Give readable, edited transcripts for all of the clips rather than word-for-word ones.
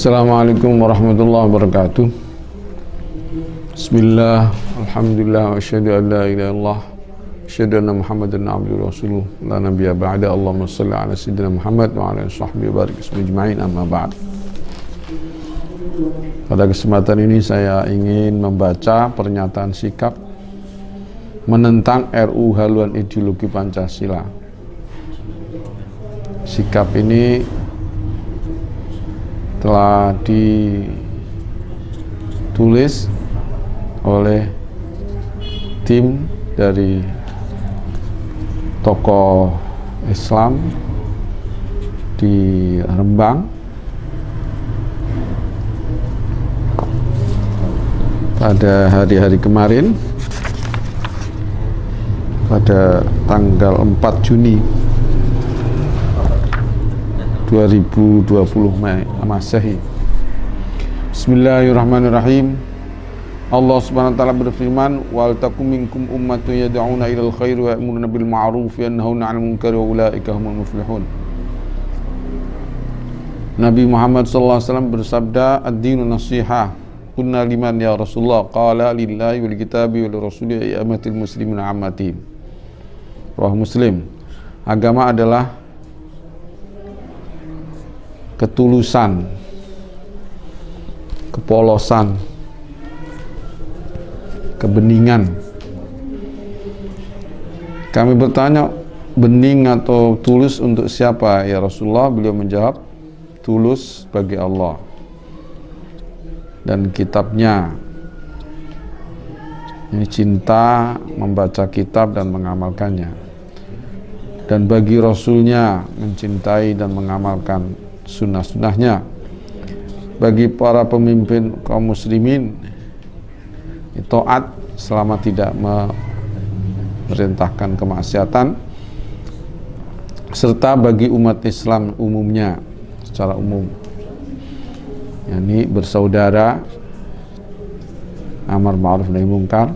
Assalamualaikum warahmatullahi wabarakatuh. Bismillah, alhamdulillah, wa asyhadu an la ilaha illallah, asyhadu anna Muhammadan abduhu wa rasuluh, la nabiyya ba'da. Allahumma shalli ala sayyidina Muhammad wa ala alihi washabbihi wa barik ajma'in, amma ba'd. Pada kesempatan ini saya ingin membaca pernyataan sikap menentang RUU haluan ideologi Pancasila. Sikap ini telah ditulis oleh tim dari tokoh Islam di Rembang pada hari-hari kemarin, pada tanggal 4 Juni 2020 Masehi. Bismillahirrahmanirrahim. Allah Subhanahu wa taala berfirman, "Wal takum minkum ummatun yad'una ilal khairi wa ya'muruna bil ma'ruf wa yanhauna 'anil munkari wa ulaika humul muflihun." Nabi Muhammad sallallahu alaihi wasallam bersabda, "Ad-dinu nasihah." Kunna liman ya Rasulullah? Qala lillahi wal kitabi wal rasuli ya amatil muslimin ammati. Rawahu Muslim. Agama adalah ketulusan, kepolosan, kebeningan. Kami bertanya, bening atau tulus untuk siapa ya Rasulullah? Beliau menjawab, tulus bagi Allah dan kitabnya. Ini cinta membaca kitab dan mengamalkannya, dan bagi Rasulnya mencintai dan mengamalkan sunnah-sunnahnya. Bagi para pemimpin kaum muslimin taat selama tidak memerintahkan kemaksiatan, serta bagi umat Islam umumnya secara umum, yakni bersaudara, amar ma'ruf nahi mungkar,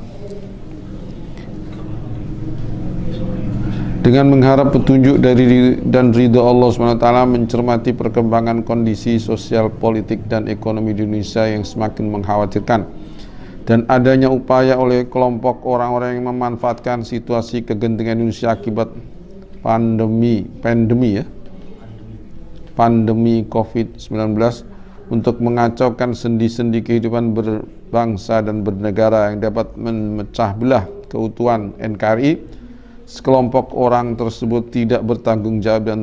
dengan mengharap petunjuk dari dan ridho Allah SWT, mencermati perkembangan kondisi sosial, politik, dan ekonomi di Indonesia yang semakin mengkhawatirkan, dan adanya upaya oleh kelompok orang-orang yang memanfaatkan situasi kegentingan Indonesia akibat pandemi COVID-19 untuk mengacaukan sendi-sendi kehidupan berbangsa dan bernegara yang dapat memecah belah keutuhan NKRI. Sekelompok orang tersebut tidak bertanggung jawab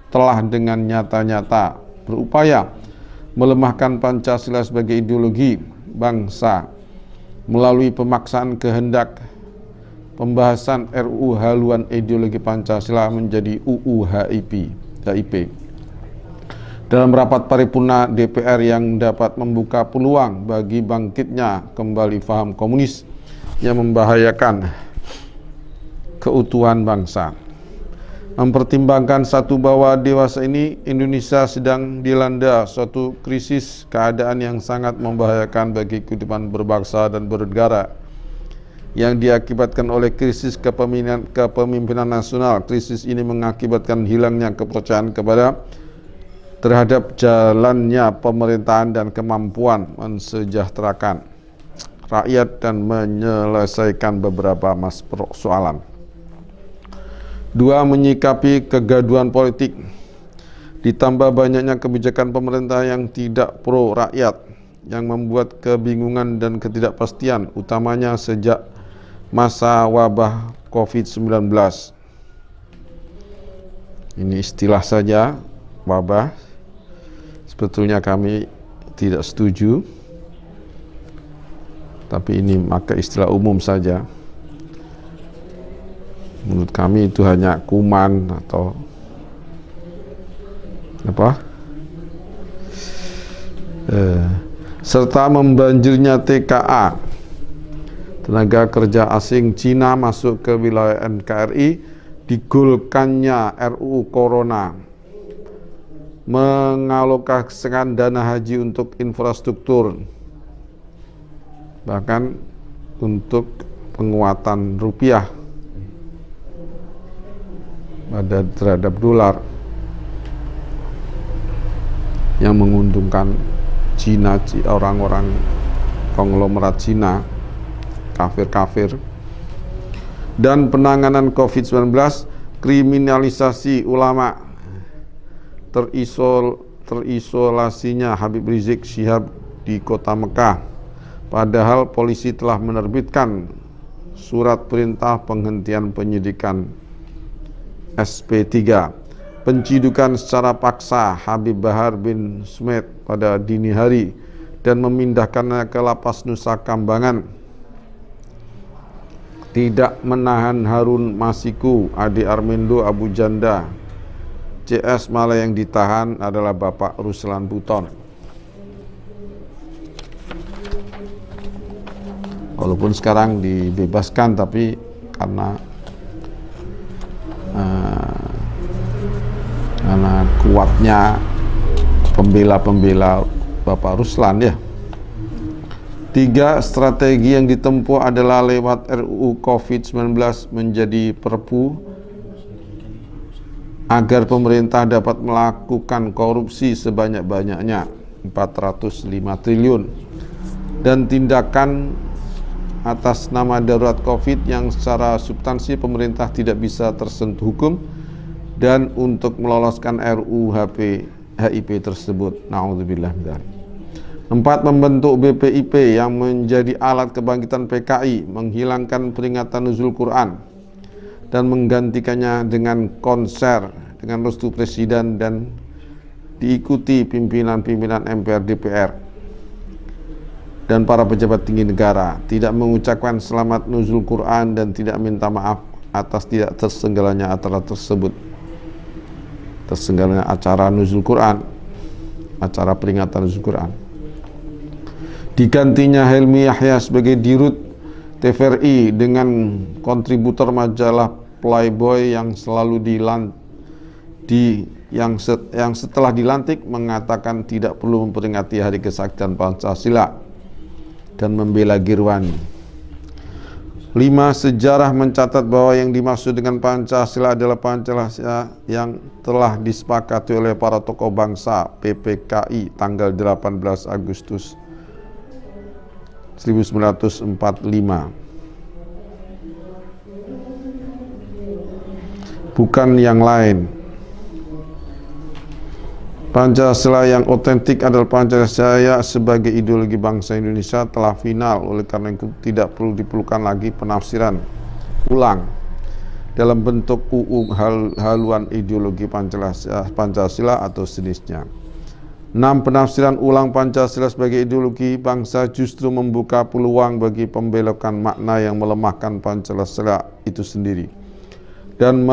telah dengan nyata-nyata berupaya melemahkan Pancasila sebagai ideologi bangsa melalui pemaksaan kehendak pembahasan RUU haluan ideologi Pancasila menjadi UU HIP. Dalam rapat paripurna DPR yang dapat membuka peluang bagi bangkitnya kembali paham komunis yang membahayakan keutuhan bangsa. Mempertimbangkan satu bahwa dewasa ini Indonesia sedang dilanda suatu krisis keadaan yang sangat membahayakan bagi kehidupan berbangsa dan bernegara, yang diakibatkan oleh krisis kepemimpinan nasional. Krisis ini mengakibatkan hilangnya kepercayaan terhadap jalannya pemerintahan dan kemampuan mensejahterakan rakyat dan menyelesaikan beberapa persoalan. 2. Menyikapi kegaduhan politik, ditambah banyaknya kebijakan pemerintah yang tidak pro rakyat, yang membuat kebingungan dan ketidakpastian, utamanya sejak masa wabah COVID-19. Ini istilah saja, wabah. Sebetulnya kami tidak setuju, tapi ini maka istilah umum saja. Menurut kami itu hanya kuman atau serta membanjirnya TKA, tenaga kerja asing Cina, masuk ke wilayah NKRI, digolkannya RUU Corona, mengalokasikan dana haji untuk infrastruktur, bahkan untuk penguatan rupiah. pada terhadap dolar yang menguntungkan Cina, orang-orang konglomerat Cina, kafir-kafir. Dan penanganan COVID-19, kriminalisasi ulama, terisolasinya Habib Rizik Syihab di kota Mekah, padahal polisi telah menerbitkan surat perintah penghentian penyidikan SP3. Pencidukan secara paksa Habib Bahar bin Smed pada dini hari dan memindahkannya ke lapas Nusa Kambangan. Tidak menahan Harun Masiku, adik Armendo Abu Janda. CS malah yang ditahan adalah Bapak Ruslan Buton. Walaupun sekarang dibebaskan, tapi karena kuatnya pembela-pembela Bapak Ruslan ya. 3. Strategi yang ditempuh adalah lewat RUU COVID-19 menjadi perpu agar pemerintah dapat melakukan korupsi sebanyak-banyaknya 405 triliun dan tindakan atas nama darurat COVID yang secara substansi pemerintah tidak bisa tersentuh hukum dan untuk meloloskan RUU HIP tersebut. Na'udzubillah min dzalik. 4. Membentuk BPIP yang menjadi alat kebangkitan PKI, menghilangkan peringatan nuzul Quran dan menggantikannya dengan konser dengan restu presiden dan diikuti pimpinan-pimpinan MPR DPR dan para pejabat tinggi negara, tidak mengucapkan selamat nuzul Quran dan tidak minta maaf atas tidak tersenggalanya acara tersebut. Tersenggalanya acara nuzul Quran, acara peringatan nuzul Quran. Digantinya Helmi Yahya sebagai dirut TVRI dengan kontributor majalah Playboy yang selalu yang setelah dilantik mengatakan tidak perlu memperingati Hari Kesaktian Pancasila dan membela Girwani. 5. Sejarah mencatat bahwa yang dimaksud dengan Pancasila adalah Pancasila yang telah disepakati oleh para tokoh bangsa PPKI tanggal 18 Agustus 1945. Bukan yang lain. Pancasila yang otentik adalah Pancasila sebagai ideologi bangsa Indonesia telah final, oleh karena itu tidak perlu diperlukan lagi penafsiran ulang dalam bentuk UU haluan ideologi Pancasila atau sejenisnya. 6. Penafsiran ulang Pancasila sebagai ideologi bangsa justru membuka peluang bagi pembelokan makna yang melemahkan Pancasila itu sendiri dan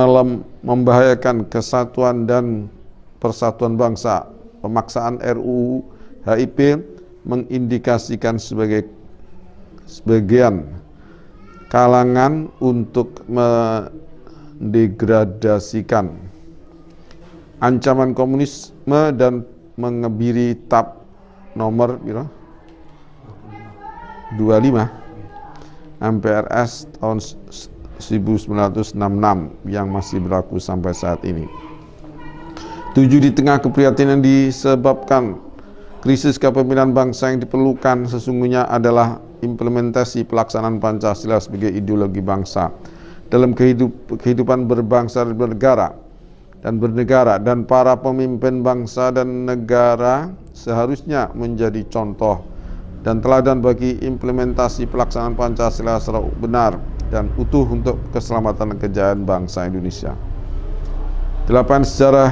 membahayakan kesatuan dan persatuan bangsa. Pemaksaan RUU HIP mengindikasikan sebagian kalangan untuk mendegradasikan ancaman komunisme dan mengebiri TAP nomor 25 MPRS tahun 1966 yang masih berlaku sampai saat ini. 7. Di tengah keprihatinan disebabkan krisis kepemimpinan bangsa yang diperlukan sesungguhnya adalah implementasi pelaksanaan Pancasila sebagai ideologi bangsa dalam kehidupan berbangsa dan bernegara, dan para pemimpin bangsa dan negara seharusnya menjadi contoh dan teladan bagi implementasi pelaksanaan Pancasila secara benar dan utuh untuk keselamatan dan kejayaan bangsa Indonesia. 8. Sejarah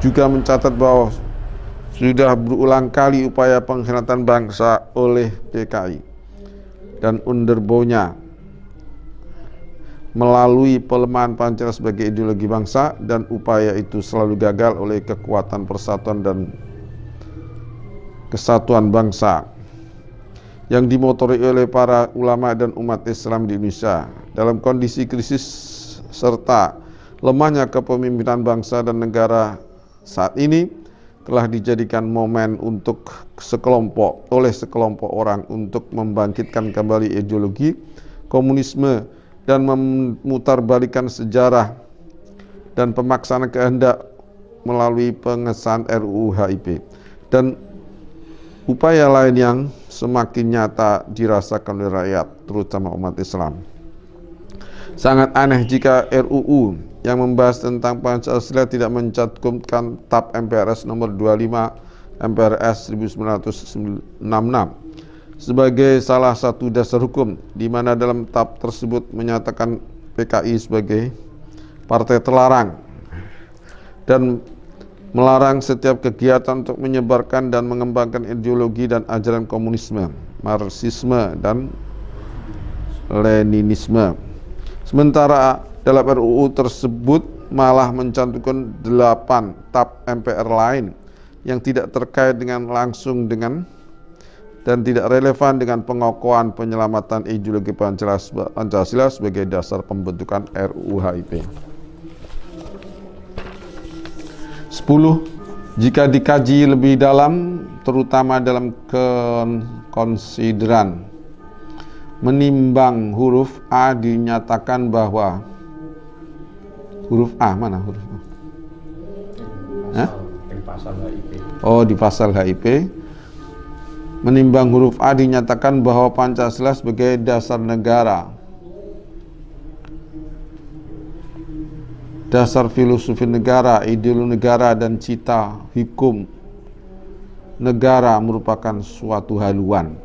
juga mencatat bahwa sudah berulang kali upaya pengkhianatan bangsa oleh PKI dan underbownya melalui pelemahan Pancasila sebagai ideologi bangsa, dan upaya itu selalu gagal oleh kekuatan persatuan dan kesatuan bangsa yang dimotori oleh para ulama dan umat Islam di Indonesia. Dalam kondisi krisis serta lemahnya kepemimpinan bangsa dan negara saat ini telah dijadikan momen untuk sekelompok orang untuk membangkitkan kembali ideologi komunisme dan memutarbalikan sejarah dan pemaksaan kehendak melalui pengesahan RUU HIP dan upaya lain yang semakin nyata dirasakan oleh rakyat, terutama umat Islam. Sangat aneh jika RUU yang membahas tentang Pancasila tidak mencantumkan TAP MPRS nomor 25 MPRS 1966 sebagai salah satu dasar hukum, di mana dalam TAP tersebut menyatakan PKI sebagai partai terlarang dan melarang setiap kegiatan untuk menyebarkan dan mengembangkan ideologi dan ajaran komunisme, Marxisme, dan Leninisme. Sementara dalam RUU tersebut malah mencantumkan 8 TAP MPR lain yang tidak terkait dengan langsung dengan dan tidak relevan dengan pengokohan penyelamatan ideologi Pancasila sebagai dasar pembentukan RUU HIP. 10. Jika dikaji lebih dalam, terutama dalam konsideran menimbang huruf A, dinyatakan bahwa huruf A, mana huruf A? Di pasal HIP. Oh, di pasal HIP. Menimbang huruf A dinyatakan bahwa Pancasila sebagai dasar negara, dasar filosofi negara, ideologi negara, dan cita hukum negara merupakan suatu haluan.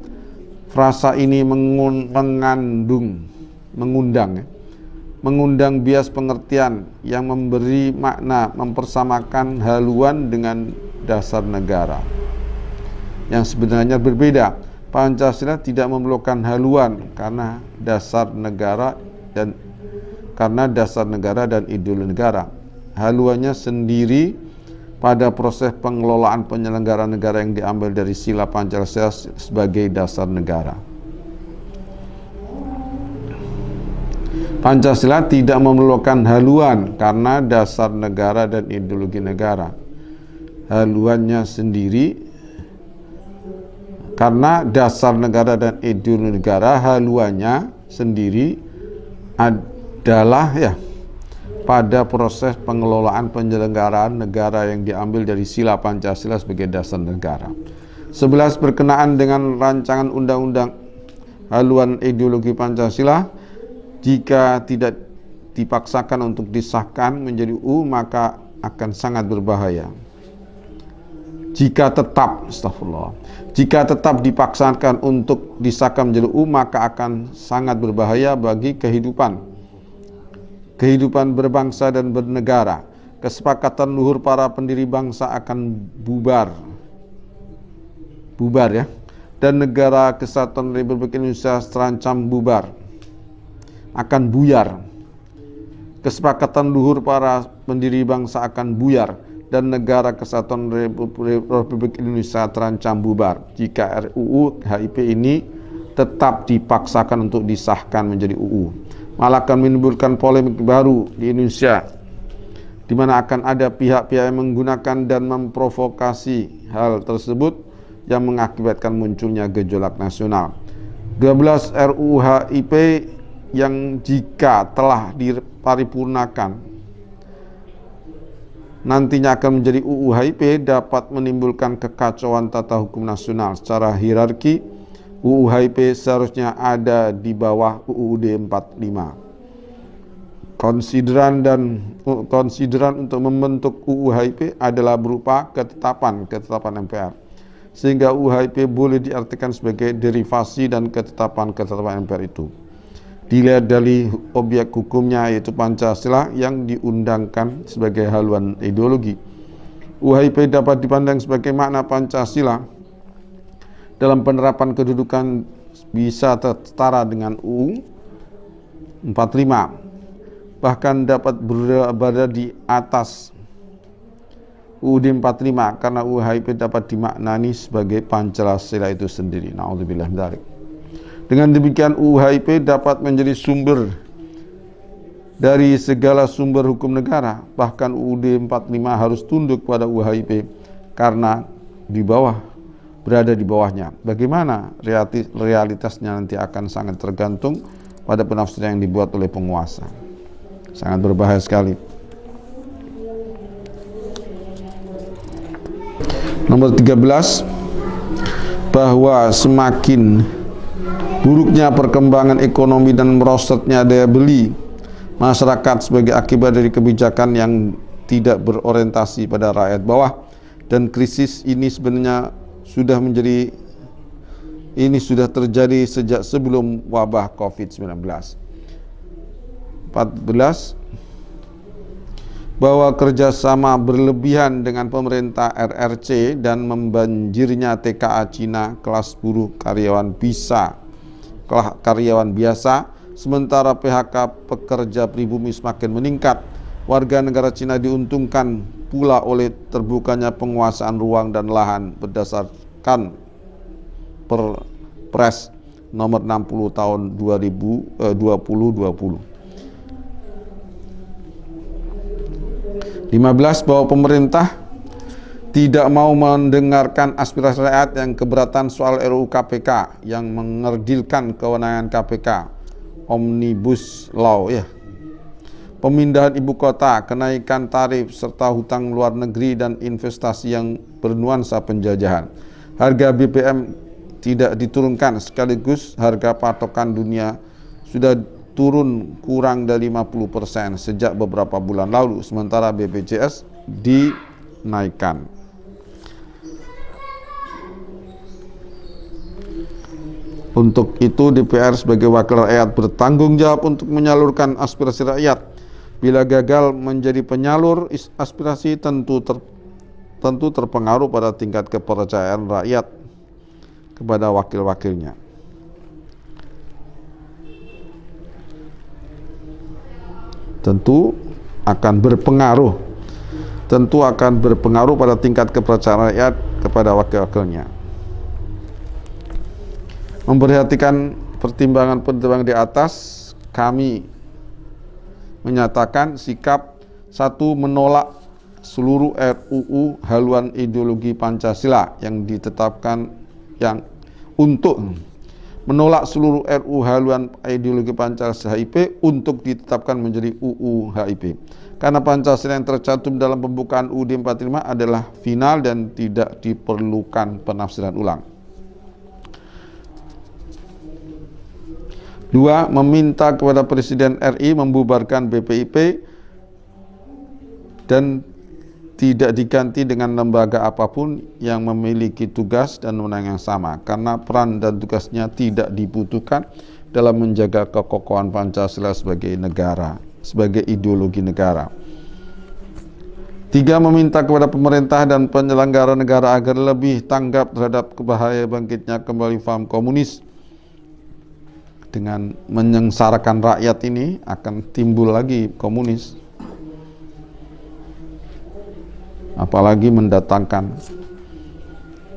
Frasa ini mengundang bias pengertian yang memberi makna mempersamakan haluan dengan dasar negara, yang sebenarnya berbeda. Pancasila tidak memerlukan haluan karena dasar negara dan ideologi negara. Haluannya sendiri pada proses pengelolaan penyelenggaraan negara yang diambil dari sila Pancasila sebagai dasar negara. Pancasila tidak memerlukan haluan karena dasar negara dan ideologi negara. Haluannya sendiri karena dasar negara dan ideologi negara, haluannya sendiri adalah pada proses pengelolaan penyelenggaraan negara yang diambil dari sila Pancasila sebagai dasar negara. 11. Berkenaan dengan rancangan undang-undang haluan ideologi Pancasila, jika tidak dipaksakan untuk disahkan menjadi UU maka akan sangat berbahaya. Jika tetap dipaksakan untuk disahkan menjadi UU maka akan sangat berbahaya bagi kehidupan berbangsa dan bernegara. Kesepakatan luhur para pendiri bangsa akan bubar dan negara kesatuan Republik Indonesia terancam akan buyar. Kesepakatan luhur para pendiri bangsa akan buyar dan negara kesatuan Republik Indonesia terancam bubar jika RUU HIP ini tetap dipaksakan untuk disahkan menjadi UU. Malah akan menimbulkan polemik baru di Indonesia, di mana akan ada pihak-pihak yang menggunakan dan memprovokasi hal tersebut yang mengakibatkan munculnya gejolak nasional. 12. RUU HIP yang jika telah diparipurnakan nantinya akan menjadi UU HIP dapat menimbulkan kekacauan tata hukum nasional. Secara hierarki, UU HIP seharusnya ada di bawah UUD 45. Konsideran untuk membentuk UU HIP adalah berupa ketetapan MPR, sehingga UU HIP boleh diartikan sebagai derivasi dan ketetapan MPR itu dilihat dari objek hukumnya, yaitu Pancasila yang diundangkan sebagai haluan ideologi. UU HIP dapat dipandang sebagai makna Pancasila dalam penerapan kedudukan bisa setara dengan UU 45, bahkan dapat berada di atas UUD 45 karena UU HIP dapat dimaknani sebagai Pancasila itu sendiri. Na'udzubillah min dzalik. Dengan demikian UU HIP dapat menjadi sumber dari segala sumber hukum negara. Bahkan UUD 45 harus tunduk pada UU HIP karena berada di bawahnya. Bagaimana realitasnya nanti akan sangat tergantung pada penafsiran yang dibuat oleh penguasa. Sangat berbahaya sekali. Nomor 13, bahwa semakin buruknya perkembangan ekonomi dan merosotnya daya beli masyarakat sebagai akibat dari kebijakan yang tidak berorientasi pada rakyat bawah, dan krisis ini sebenarnya sudah terjadi sejak sebelum wabah COVID-19. 14, bahwa kerjasama berlebihan dengan pemerintah RRC dan membanjirnya TKA Cina kelas buruh karyawan biasa, sementara PHK pekerja pribumi semakin meningkat. Warga negara Cina diuntungkan pula oleh terbukanya penguasaan ruang dan lahan berdasarkan Perpres nomor 60 tahun 2020. 15, bahwa pemerintah tidak mau mendengarkan aspirasi rakyat yang keberatan soal RUU KPK yang mengerdilkan kewenangan KPK, Omnibus Law pemindahan ibu kota, kenaikan tarif serta hutang luar negeri dan investasi yang bernuansa penjajahan. Harga BBM tidak diturunkan, sekaligus harga patokan dunia sudah turun kurang dari 50% sejak beberapa bulan lalu, sementara BPJS dinaikkan. Untuk itu DPR sebagai wakil rakyat bertanggung jawab untuk menyalurkan aspirasi rakyat. Bila gagal menjadi penyalur aspirasi, tentu terpengaruh pada tingkat kepercayaan rakyat kepada wakil-wakilnya. Tentu akan berpengaruh pada tingkat kepercayaan rakyat kepada wakil-wakilnya. Memperhatikan pertimbangan di atas, kami menyatakan sikap 1, menolak seluruh RUU haluan ideologi Pancasila yang ditetapkan menolak seluruh RUU haluan ideologi Pancasila HIP untuk ditetapkan menjadi UU HIP. Karena Pancasila yang tercantum dalam pembukaan UUD 45 adalah final dan tidak diperlukan penafsiran ulang. 2, meminta kepada Presiden RI membubarkan BPIP dan tidak diganti dengan lembaga apapun yang memiliki tugas dan wewenang yang sama, karena peran dan tugasnya tidak dibutuhkan dalam menjaga kekokohan Pancasila sebagai ideologi negara. 3, meminta kepada pemerintah dan penyelenggara negara agar lebih tanggap terhadap bahaya bangkitnya kembali paham komunis. Dengan menyengsarakan rakyat ini akan timbul lagi komunis. Apalagi mendatangkan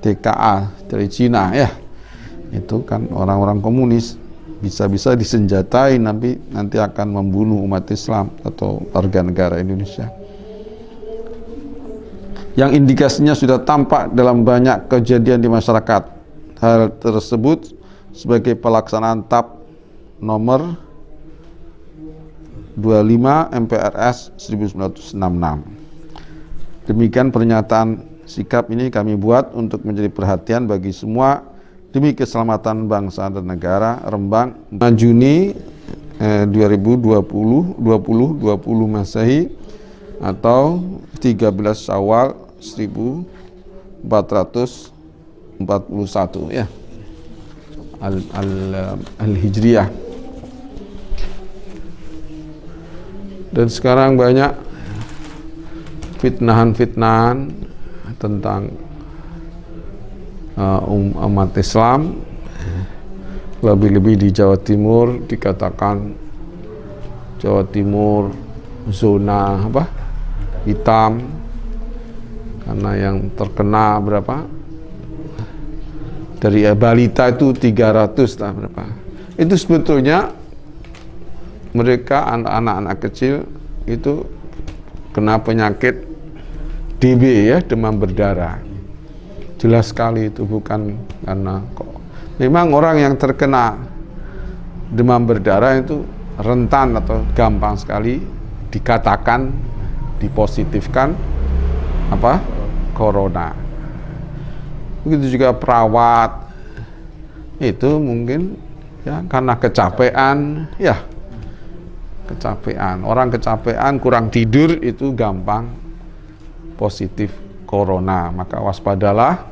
TKA dari Cina itu kan orang-orang komunis, bisa-bisa disenjatai nanti akan membunuh umat Islam atau warga negara Indonesia. Yang indikasinya sudah tampak dalam banyak kejadian di masyarakat. Hal tersebut sebagai pelaksanaan TAP nomor 25 MPRS 1966. Demikian pernyataan sikap ini kami buat untuk menjadi perhatian bagi semua demi keselamatan bangsa dan negara. Rembang, Juni 2020 Masehi atau 13 Syawal 1441 Al-Hijriyah. Dan sekarang banyak fitnahan tentang umat Islam, lebih-lebih di Jawa Timur. Dikatakan Jawa Timur zona hitam karena yang terkena dari balita itu 300 itu sebetulnya mereka anak-anak kecil itu kena penyakit DB demam berdarah. Jelas sekali itu bukan karena memang orang yang terkena demam berdarah itu rentan atau gampang sekali dipositifkan corona. begitu juga perawat. Itu mungkin ya karena kecapean, ya kecapean. Orang kecapean, kurang tidur itu gampang positif corona. Maka waspadalah,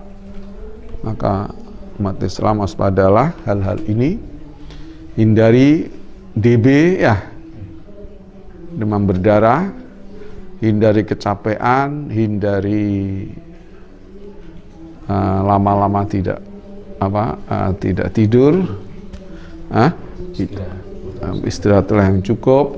maka umat Islam waspadalah hal-hal ini. Hindari DB, ya, demam berdarah, hindari kecapean, hindari lama-lama tidak tidur, istirahatlah yang cukup,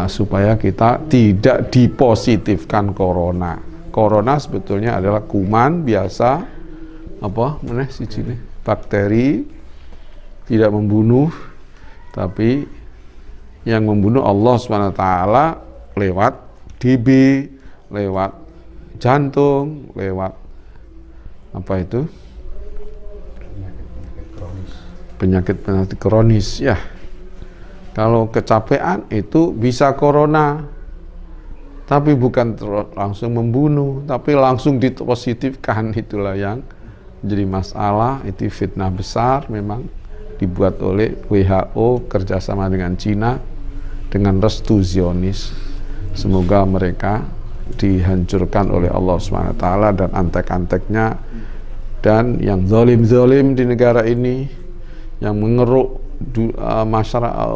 supaya kita tidak dipositifkan corona. Corona sebetulnya adalah kuman biasa, bakteri, tidak membunuh, tapi yang membunuh Allah SWT lewat DB, lewat jantung, lewat penyakit-penyakit kronis, ya. Kalau kecapean itu bisa corona, tapi bukan langsung membunuh, tapi langsung dipositifkan. Itulah yang menjadi masalah. Itu fitnah besar memang dibuat oleh WHO kerjasama dengan Cina dengan restu Zionis. Semoga mereka dihancurkan oleh Allah SWT dan antek-anteknya, dan yang zalim-zalim di negara ini yang mengeruk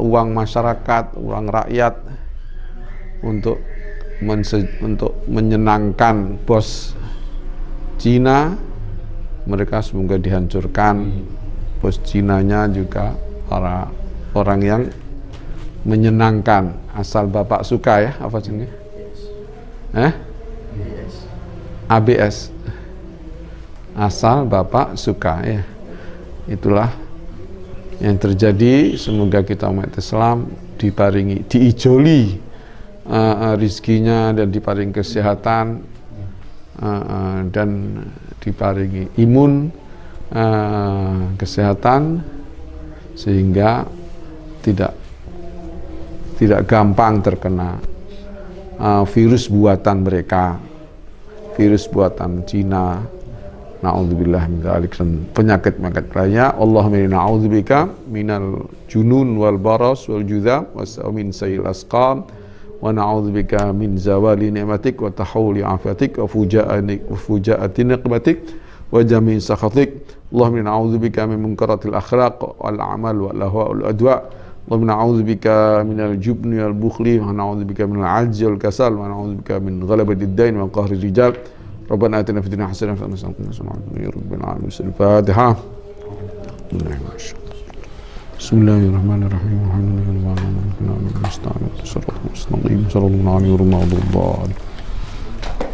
uang masyarakat, uang rakyat untuk menyenangkan bos Cina, mereka semoga dihancurkan. Bos Cinanya juga orang yang menyenangkan, asal Bapak suka, ya, apa sini? ABS, asal Bapak suka, ya. Itulah yang terjadi. Semoga kita umat Islam diijoli rizkinya, dan diparingi kesehatan, dan diparingi imun, kesehatan, sehingga tidak gampang terkena virus buatan mereka, virus buatan Cina. Na'udzubillah min dzalik, dan penyakit-penyakit lainnya. Allahumma inna na'udzubika minal junun wal baras wal judham wa min sayil asqam, wa na'udzubika min zawali ni'matik wa tahawuli afiatik wa fujaati niqmatik wa jami' sakhatik. Allahumma inna na'udzubika min munkaratil akhlaq wal a'mal wal ahwa wal adwa. Allahumma na'udzubika minal jubni wal bukhli, wa na'udzubika minal ajzi wal kasal, wa na'udzubika min ghalabati ad-dain wa qahri rijal. Rabbana atina fid dunya hasanah wa qina adzaban nar. Ya rabbil alamin. Al-Fatihah. Bismillahirrahmanirrahim.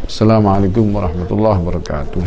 Assalamualaikum warahmatullahi wabarakatuh.